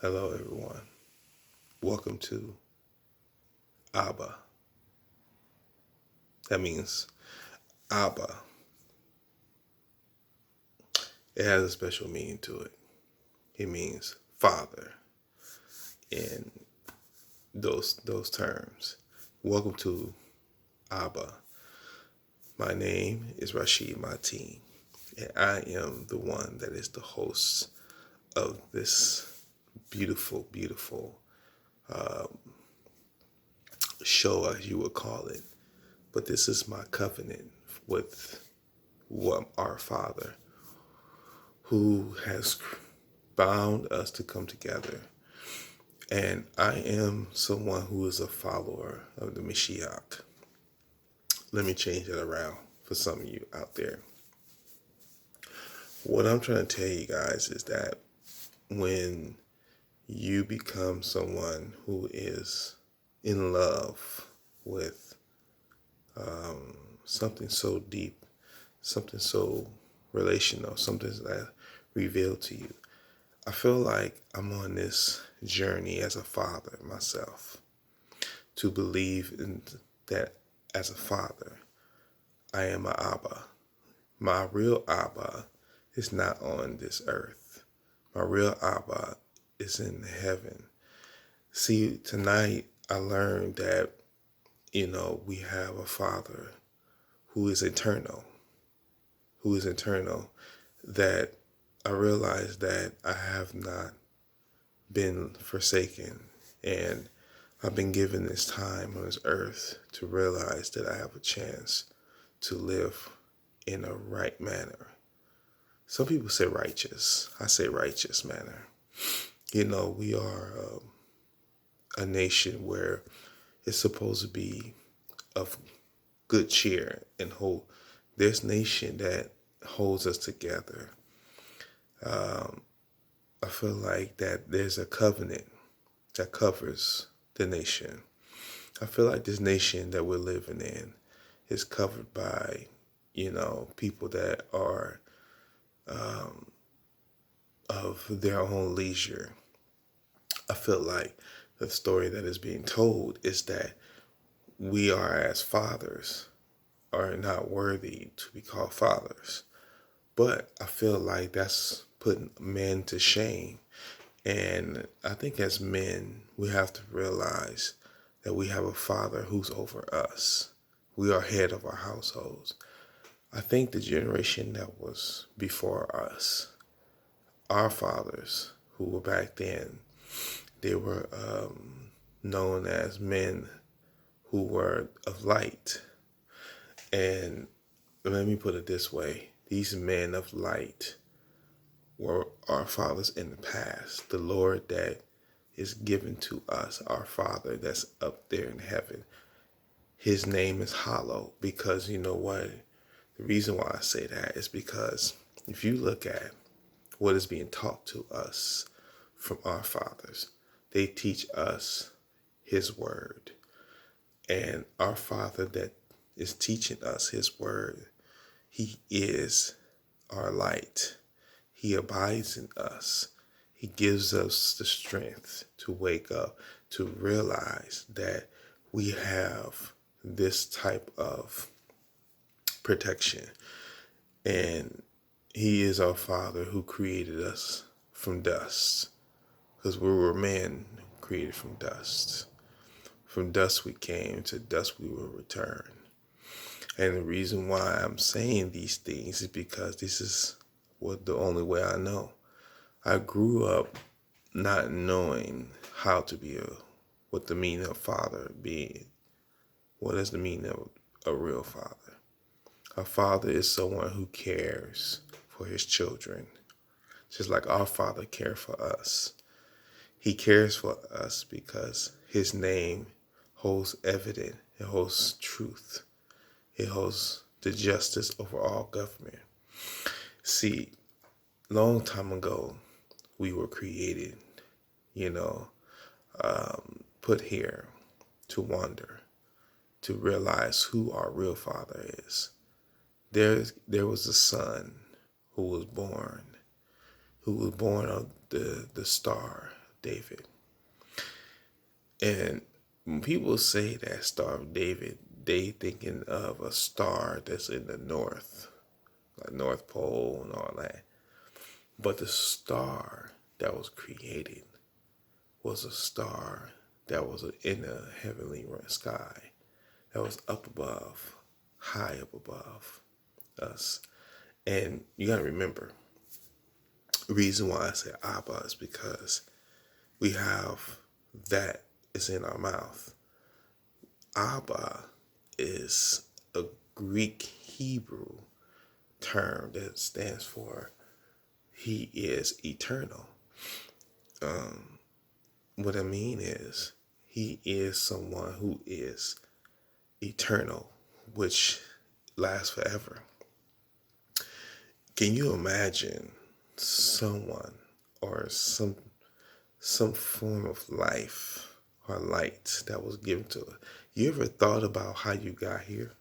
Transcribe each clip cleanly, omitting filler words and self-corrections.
Hello, everyone. Welcome to Abba. That means Abba. It has a special meaning to it. It means father in those terms. Welcome to Abba. My name is Rashid Mateen, and I am the one that is the host of this beautiful, beautiful show, as you would call it. But this is my covenant with our Father, who has bound us to come together. And I am someone who is a follower of the Mashiach. Let me change that around for some of you out there. What I'm trying to tell you guys is that when you become someone who is in love with something so deep, something so relational, something that revealed to you, I feel like I'm on this journey as a father myself to believe in that as a father, I am an Abba. My real Abba is not on this earth. My real Abba is in heaven. See, tonight I learned that, we have a father who is eternal, that I realized that I have not been forsaken, and I've been given this time on this earth to realize that I have a chance to live in a right manner. Some people say righteous. I say righteous manner. We are a nation where it's supposed to be of good cheer and hope. This nation that holds us together. I feel like that there's a covenant that covers the nation. I feel like this nation that we're living in is covered by, people that are of their own leisure. I feel like the story that is being told is that we are, as fathers, are not worthy to be called fathers. But I feel like that's putting men to shame. And I think as men, we have to realize that we have a father who's over us. We are head of our households. I think the generation that was before us, our fathers who were back then, they were known as men who were of light. And let me put it this way. These men of light were our fathers in the past. The Lord that is given to us, our Father that's up there in heaven, his name is hallowed, because you know what? The reason why I say that is because if you look at what is being taught to us from our fathers, they teach us his word. And our Father that is teaching us his word, he is our light. He abides in us. He gives us the strength to wake up, to realize that we have this type of protection. And he is our Father who created us from dust, because we were men created from dust. From dust we came, to dust we will return. And the reason why I'm saying these things is because this is the only way I know. I grew up not knowing how to be what the meaning of father being. What is the meaning of a real father? A father is someone who cares for his children, just like our Father cares for us. He cares for us because his name holds evidence, it holds truth, it holds the justice over all government. See, long time ago, we were created, you know, put here to wonder, to realize who our real Father is. There was a son who was born of the star. David. And when people say that Star of David, they thinking of a star that's in the north, like North Pole and all that. But the star that was created was a star that was in the heavenly sky, that was up above, high up above us. And you got to remember, the reason why I say Abba is because we have that is in our mouth. Abba is a Greek Hebrew term that stands for he is eternal. What I mean is he is someone who is eternal, which lasts forever. Can you imagine someone or some form of life or light that was given to us? You ever thought about how you got here?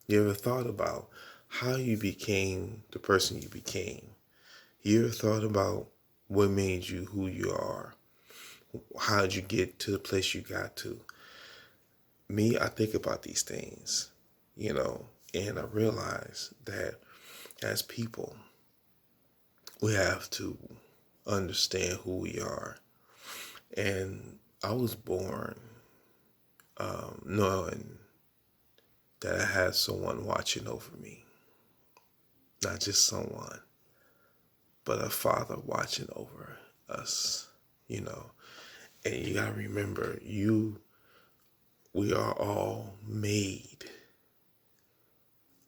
You ever thought about how you became the person you became? You ever thought about what made you who you are? How did you get to the place you got to? Me, I think about these things, and I realize that as people, we have to understand who we are. And I was born knowing that I had someone watching over me. Not just someone, but a father watching over us, And you gotta remember, we are all made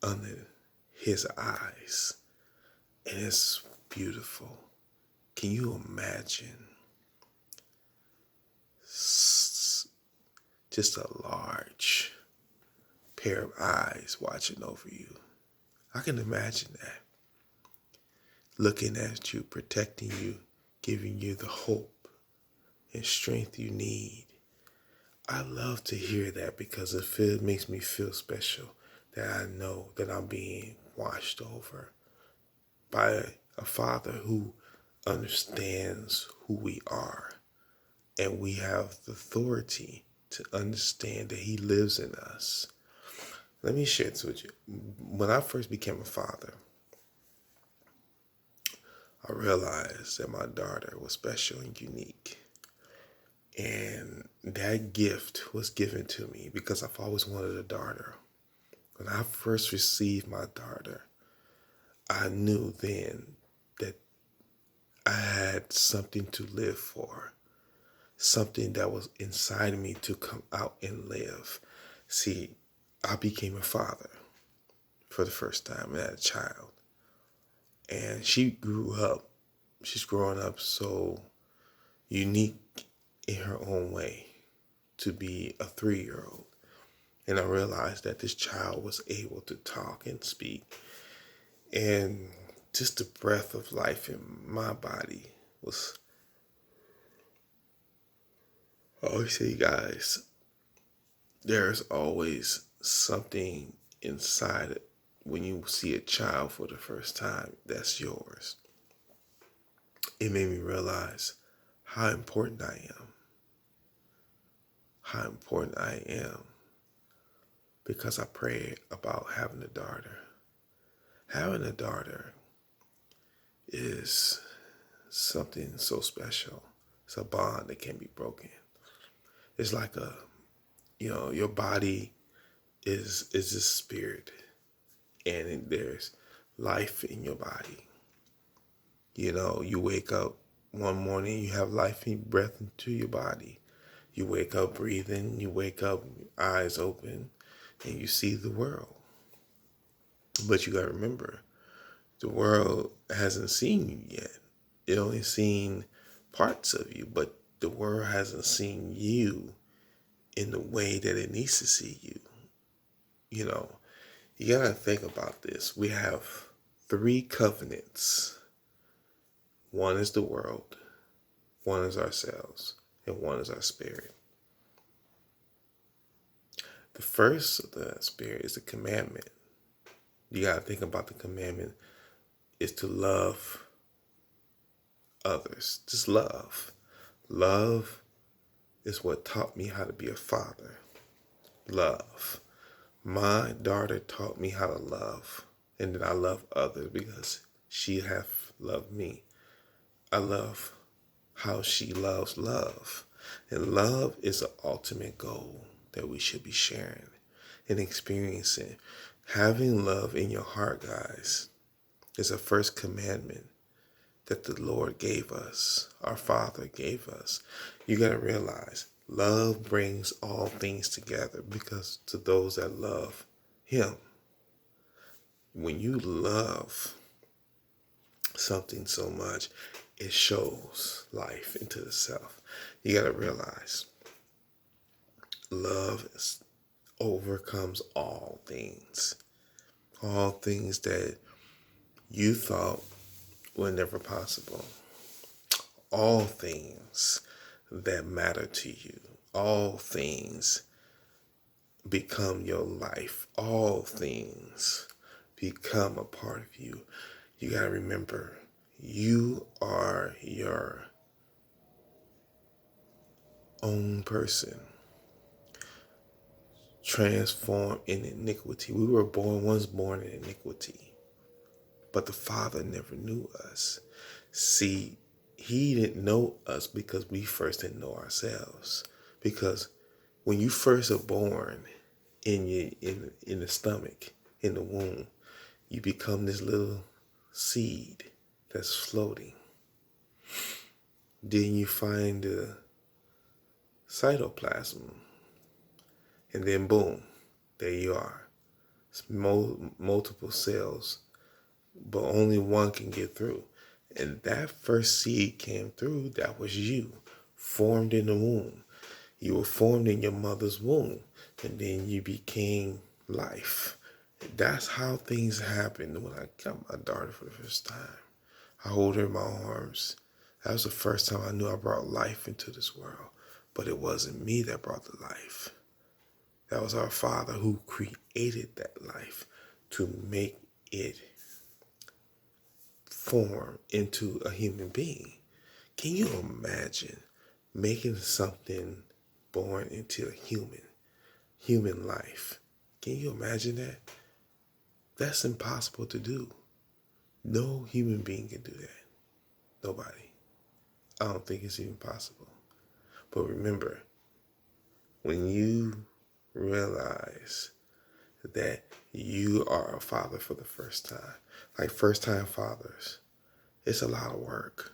under his eyes. And it's beautiful. Can you imagine just a large pair of eyes watching over you? I can imagine that. Looking at you, protecting you, giving you the hope and strength you need. I love to hear that because it makes me feel special that I know that I'm being watched over by a father who understands who we are. And we have the authority to understand that he lives in us. Let me share this with you. When I first became a father, I realized that my daughter was special and unique. And that gift was given to me because I've always wanted a daughter. When I first received my daughter, I knew then that I had something to live for, something that was inside of me to come out and live. See, I became a father for the first time as a child. And she grew up. She's growing up so unique in her own way to be a 3-year-old. And I realized that this child was able to talk and speak. And just the breath of life in my body was, I always say, guys, there's always something inside it when you see a child for the first time that's yours. It made me realize how important I am. How important I am. Because I prayed about having a daughter. Having a daughter is something so special. It's a bond that can't be broken. It's like your body is a spirit, and there's life in your body. You wake up one morning, you have life and breath into your body. You wake up breathing, you wake up eyes open, and you see the world. But you got to remember, the world hasn't seen you yet. It only seen parts of you, but the world hasn't seen you in the way that it needs to see you. You got to think about this. We have 3 covenants. One is the world, one is ourselves, and one is our spirit. The first of the spirit is the commandment. You got to think about the commandment is to love others. Just love. Love is what taught me how to be a father. Love. My daughter taught me how to love, and that I love others because she have loved me. I love how she loves love. And love is the ultimate goal that we should be sharing and experiencing. Having love in your heart, guys, is a first commandment that the Lord gave us, our Father gave us. You got to realize love brings all things together, because to those that love Him, when you love something so much, it shows life into the self. You got to realize love overcomes all things that you thought were never possible, all things that matter to you, all things become your life, all things become a part of you. You got to remember, you are your own person, transformed in iniquity. We were once born in iniquity, but the Father never knew us. See, He didn't know us because we first didn't know ourselves. Because when you first are born in the stomach, in the womb, you become this little seed that's floating. Then you find the cytoplasm, and then boom, there you are. It's multiple cells, but only one can get through. And that first seed came through, that was you, formed in the womb. You were formed in your mother's womb, and then you became life. That's how things happened when I got my daughter for the first time. I hold her in my arms. That was the first time I knew I brought life into this world. But it wasn't me that brought the life. That was our Father who created that life to make it form into a human being. Can you imagine making something born into a human life? Can you imagine that? That's impossible to do. No human being can do that. Nobody. I don't think it's even possible. But remember, when you realize that you are a father for the first time, like first time fathers, it's a lot of work,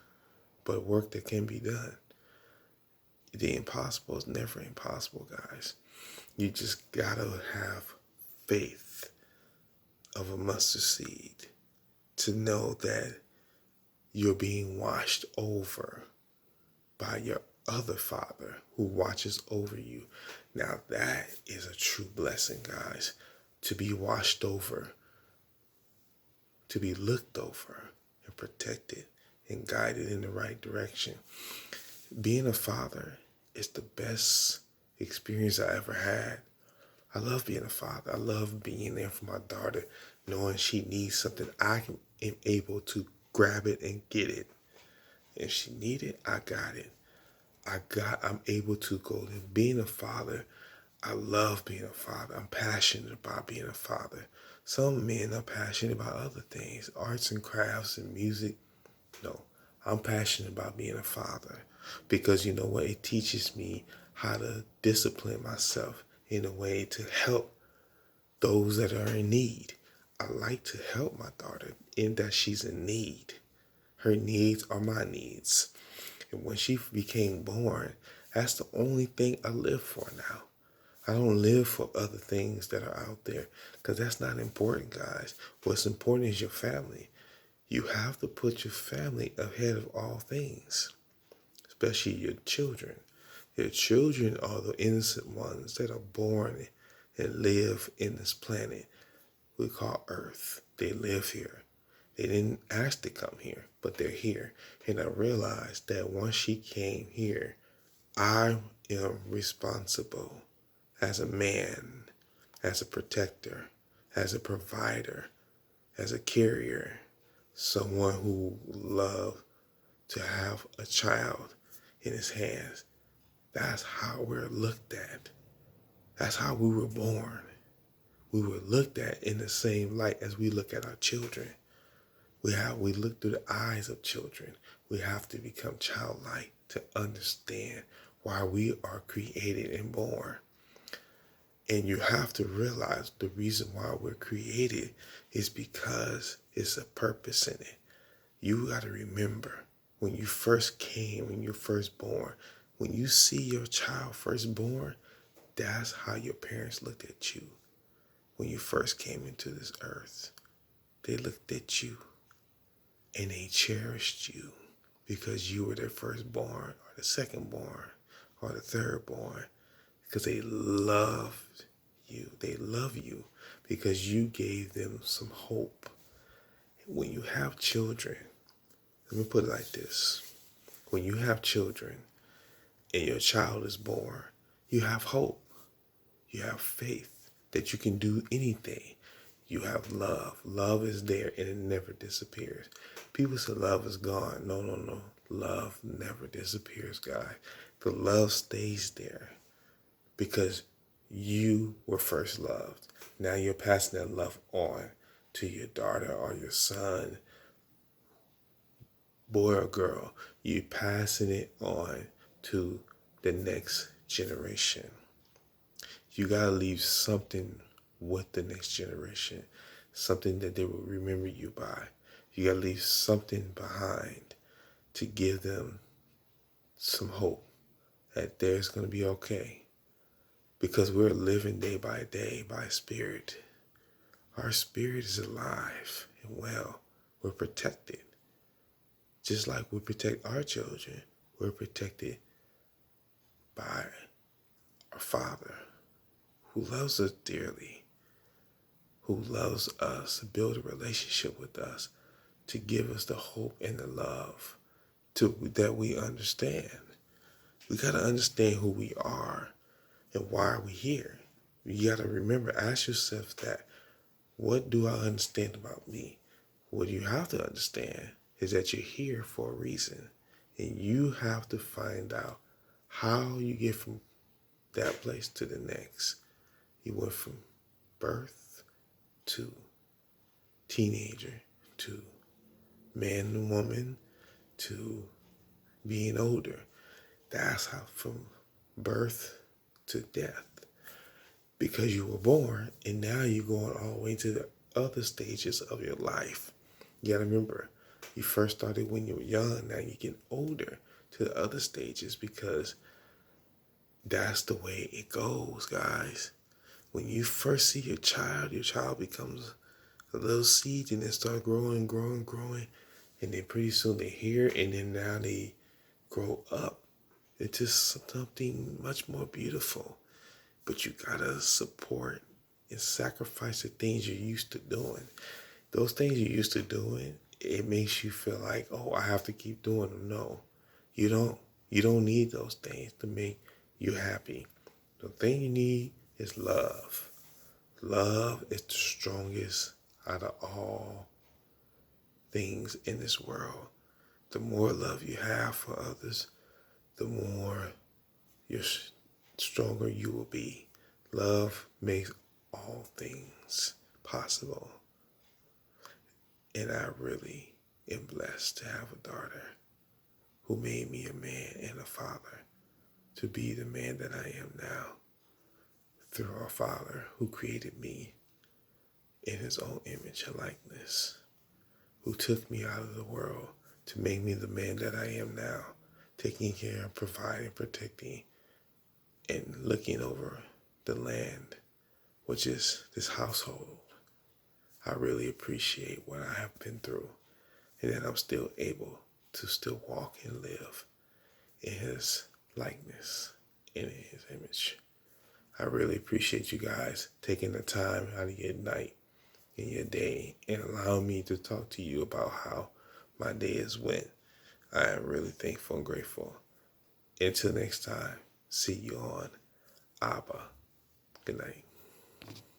but work that can be done. The impossible is never impossible, guys. You just gotta have faith of a mustard seed to know that you're being washed over by your other Father who watches over you. Now that is a true blessing, guys, to be washed over, to be looked over and protected and guided in the right direction. Being a father is the best experience I ever had. I love being a father. I love being there for my daughter, knowing she needs something. Am able to grab it and get it. If she needs it, I got it. I'm able to go there. Being a father, I love being a father. I'm passionate about being a father. Some men are passionate about other things, arts and crafts and music. No, I'm passionate about being a father because you know what? It teaches me how to discipline myself in a way to help those that are in need. I like to help my daughter in that she's in need. Her needs are my needs. And when she became born, that's the only thing I live for now. I don't live for other things that are out there because that's not important, guys. What's important is your family. You have to put your family ahead of all things, especially your children. Your children are the innocent ones that are born and live in this planet we call Earth. They live here. They didn't ask to come here, but they're here. And I realized that once she came here, I am responsible as a man, as a protector, as a provider, as a carrier, someone who loves to have a child in his hands. That's how we're looked at. That's how we were born. We were looked at in the same light as we look at our children. We look through the eyes of children. We have to become childlike to understand why we are created and born. And you have to realize the reason why we're created is because it's a purpose in it. You got to remember when you first came, when you're first born, when you see your child first born, that's how your parents looked at you. When you first came into this earth, they looked at you and they cherished you because you were their firstborn or the secondborn or the thirdborn, because they loved you. They love you because you gave them some hope. When you have children, let me put it like this. When you have children and your child is born, you have hope. You have faith that you can do anything. You have love. Love is there and it never disappears. People say love is gone. No, no, no. Love never disappears, guys. The love stays there because you were first loved. Now you're passing that love on to your daughter or your son, boy or girl. You're passing it on to the next generation. You got to leave something with the next generation, something that they will remember you by. You got to leave something behind to give them some hope that there's going to be okay. Because we're living day by day by spirit. Our spirit is alive and well. We're protected. Just like we protect our children, we're protected by our Father who loves us dearly, who loves us, to build a relationship with us, to give us the hope and the love that we understand. We got to understand who we are and why are we here. You got to remember, ask yourself that, what do I understand about me? What you have to understand is that you're here for a reason. And you have to find out how you get from that place to the next. You went from birth to teenager to man and woman to being older. That's how from birth to death. Because you were born and now you're going all the way to the other stages of your life. You gotta remember, you first started when you were young, now you're getting older to the other stages because that's the way it goes, guys. When you first see your child becomes a little seed and then start growing, and then pretty soon they're here and then now they grow up into something much more beautiful. But you gotta support and sacrifice the things you're used to doing. Those things you're used to doing, it makes you feel like, oh, I have to keep doing them. No, you don't. You don't need those things to make you happy. The thing you need is love. Love is the strongest out of all things in this world. The more love you have for others, the more you're stronger you will be. Love makes all things possible. And I really am blessed to have a daughter who made me a man and a father, to be the man that I am now through our Father who created me in his own image and likeness, who took me out of the world to make me the man that I am now, taking care of, providing, protecting, and looking over the land, which is this household. I really appreciate what I have been through and that I'm still able to still walk and live in his likeness, in his image. I really appreciate you guys taking the time out of your night and your day and allowing me to talk to you about how my day has went. I am really thankful and grateful. Until next time, see you on Abba. Good night.